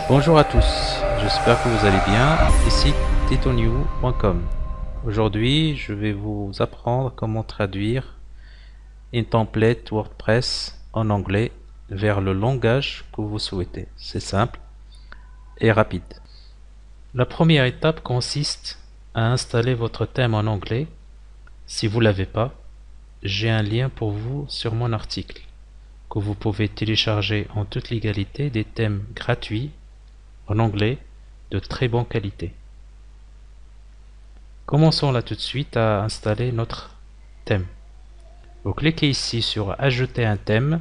Bonjour à tous, j'espère que vous allez bien. Ici titonew.com. Aujourd'hui, je vais vous apprendre comment traduire une template WordPress en anglais vers le langage que vous souhaitez. C'est simple et rapide. La première étape consiste à installer votre thème en anglais. Si vous ne l'avez pas, j'ai un lien pour vous sur mon article que vous pouvez télécharger en toute légalité, des thèmes gratuits en anglais de très bonne qualité. Commençons là tout de suite à installer notre thème. Vous cliquez ici sur ajouter un thème.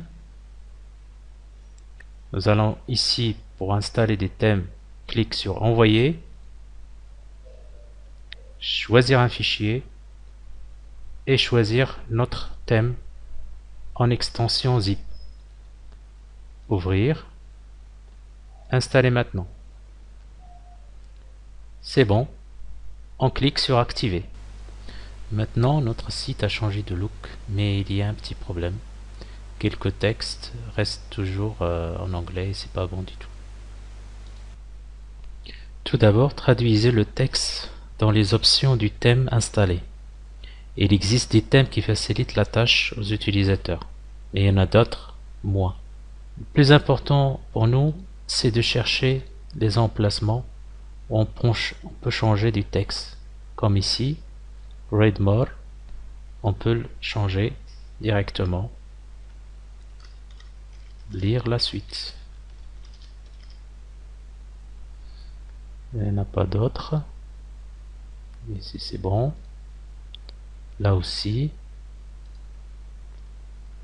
Nous allons ici pour installer des thèmes, clique sur envoyer, choisir un fichier et choisir notre thème en extension zip. Ouvrir, installer maintenant. C'est bon, on clique sur activer. Maintenant notre site a changé de look, mais il y a un petit problème. Quelques textes restent toujours en anglais et c'est pas bon du tout. Tout d'abord, traduisez le texte dans les options du thème installé. Il existe des thèmes qui facilitent la tâche aux utilisateurs, mais il y en a d'autres moins. Le plus important pour nous, c'est de chercher les emplacements où on peut changer du texte. Comme ici, Read More, on peut le changer directement. Lire la suite. Il n'y en a pas d'autres. Ici c'est bon. Là aussi.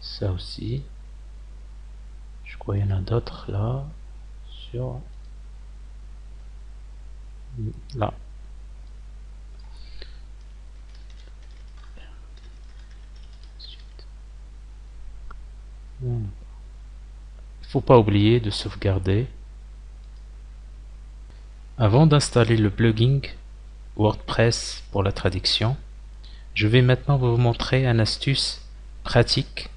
Ça aussi. Je crois qu'il y en a d'autres là. Sur là. Il ne faut pas oublier de sauvegarder. Avant d'installer le plugin WordPress pour la traduction, je vais maintenant vous montrer une astuce pratique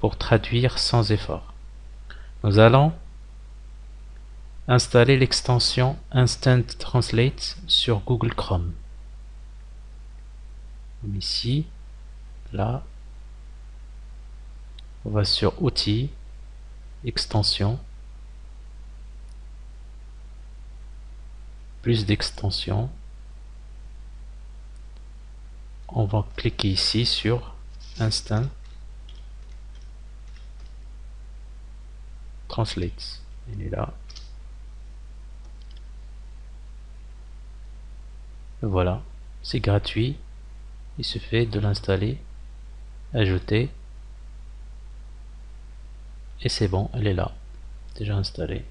pour traduire sans effort. Nous allons installer l'extension Instant Translate sur Google Chrome. Comme ici, là, on va sur Outils, Extensions, plus d'extensions. On va cliquer ici sur Instant Translate. Il est là. Voilà, c'est gratuit. Il suffit de l'installer, ajouter, et c'est bon, elle est là, déjà installée.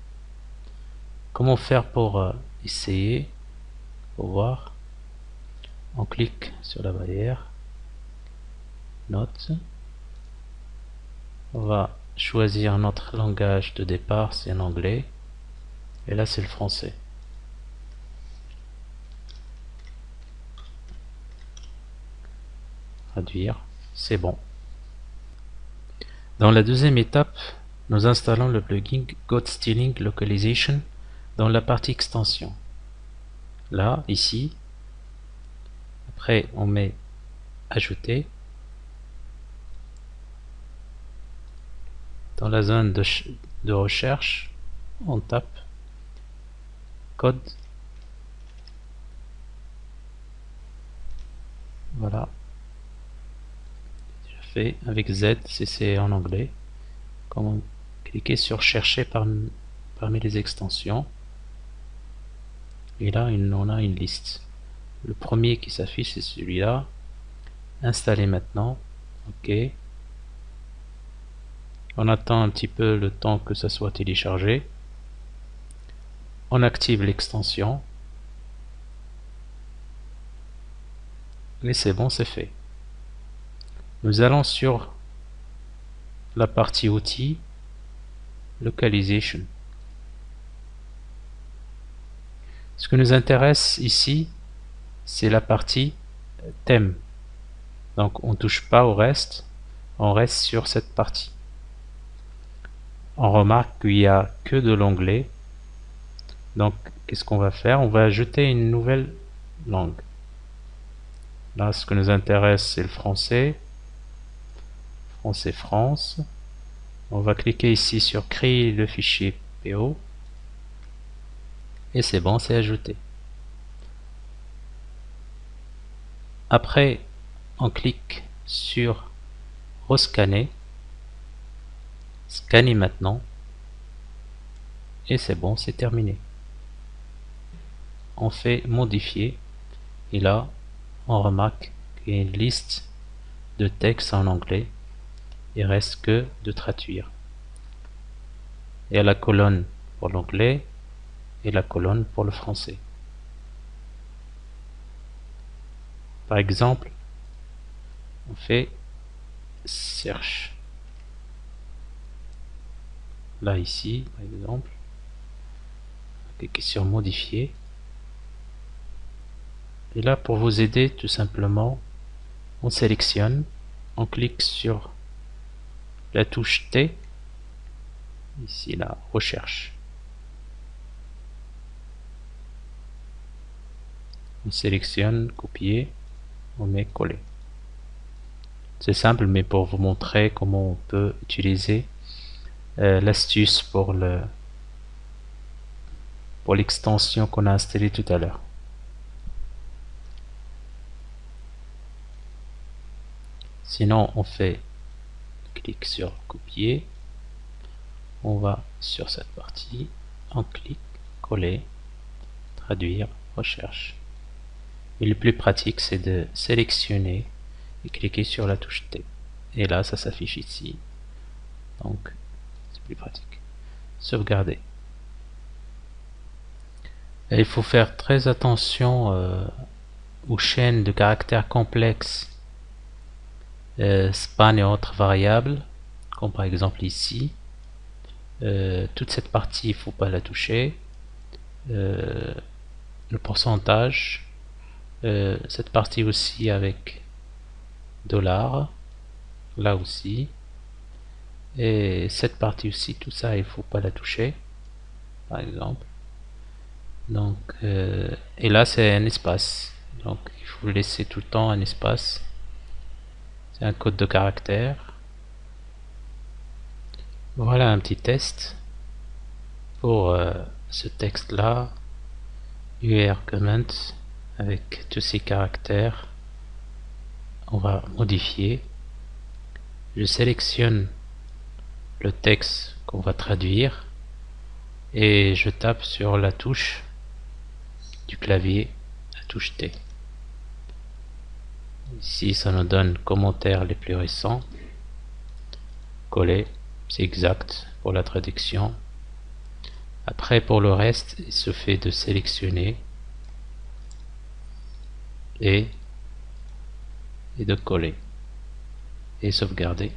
Comment faire pour essayer, pour voir? On clique sur la barrière, note, on va choisir notre langage de départ, c'est en anglais, et là c'est le français. Traduire, c'est bon. Dans la deuxième étape, nous installons le plugin Code Stealing Localization dans la partie extension. Là, ici, après on met ajouter. Dans la zone de recherche, on tape code. Voilà. Déjà fait avec Z, c'est en anglais. Comment cliquer sur chercher parmi les extensions. Et là, on a une liste. Le premier qui s'affiche, c'est celui-là. Installer maintenant. OK. On attend un petit peu le temps que ça soit téléchargé. On active l'extension. Et c'est bon, c'est fait. Nous allons sur la partie outils, localization. Ce qui nous intéresse ici, c'est la partie thème. Donc on ne touche pas au reste, on reste sur cette partie. On remarque qu'il n'y a que de l'onglet Donc, qu'est-ce qu'on va faire? On va ajouter une nouvelle langue. Là, ce que nous intéresse, c'est le français. Français France. On va cliquer ici sur créer le fichier PO. Et c'est bon, c'est ajouté. Après, on clique sur rescanner. Scanner maintenant. Et c'est bon, c'est terminé. On fait modifier. Et là, on remarque qu'il y a une liste de textes en anglais. Il reste que de traduire. Il y a la colonne pour l'anglais et la colonne pour le français. Par exemple, on fait search. Là ici, par exemple, on clique sur modifier. Et là, pour vous aider, tout simplement, on sélectionne, on clique sur la touche T, ici la recherche. On sélectionne, copier, on met coller. C'est simple, mais pour vous montrer comment on peut utiliser l'astuce pour l'extension qu'on a installée tout à l'heure. Sinon, on fait clic sur copier, on va sur cette partie, on clique, coller, traduire, recherche. Et le plus pratique, c'est de sélectionner et cliquer sur la touche T. Et là, ça s'affiche ici. Donc, c'est plus pratique. Sauvegarder. Et il faut faire très attention aux chaînes de caractères complexes, span et autres variables, comme par exemple ici. Toute cette partie, il ne faut pas la toucher. Le pourcentage, cette partie aussi avec $, là aussi, et cette partie aussi, tout ça, il faut pas la toucher, par exemple. Donc, et là c'est un espace, donc il faut laisser tout le temps un espace. C'est un code de caractère. Voilà un petit test pour ce texte là, URComment, avec tous ces caractères. On va modifier. Je sélectionne le texte qu'on va traduire et je tape sur la touche du clavier, la touche T. Ici ça nous donne commentaires les plus récents. Coller, c'est exact pour la traduction. Après, pour le reste, il se fait de sélectionner et de coller et sauvegarder,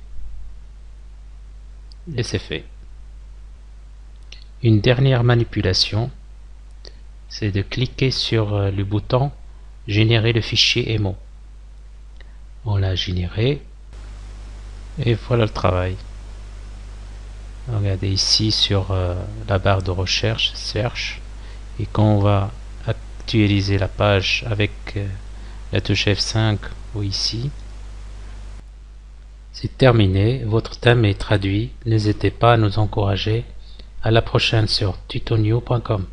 et c'est fait. Une dernière manipulation, c'est de cliquer sur le bouton générer le fichier émo. On l'a généré et voilà le travail. Regardez ici sur la barre de recherche, search, et quand on va actualiser la page avec la touche F5 ou ici, c'est terminé, votre thème est traduit. N'hésitez pas à nous encourager. À la prochaine sur tutonew.com.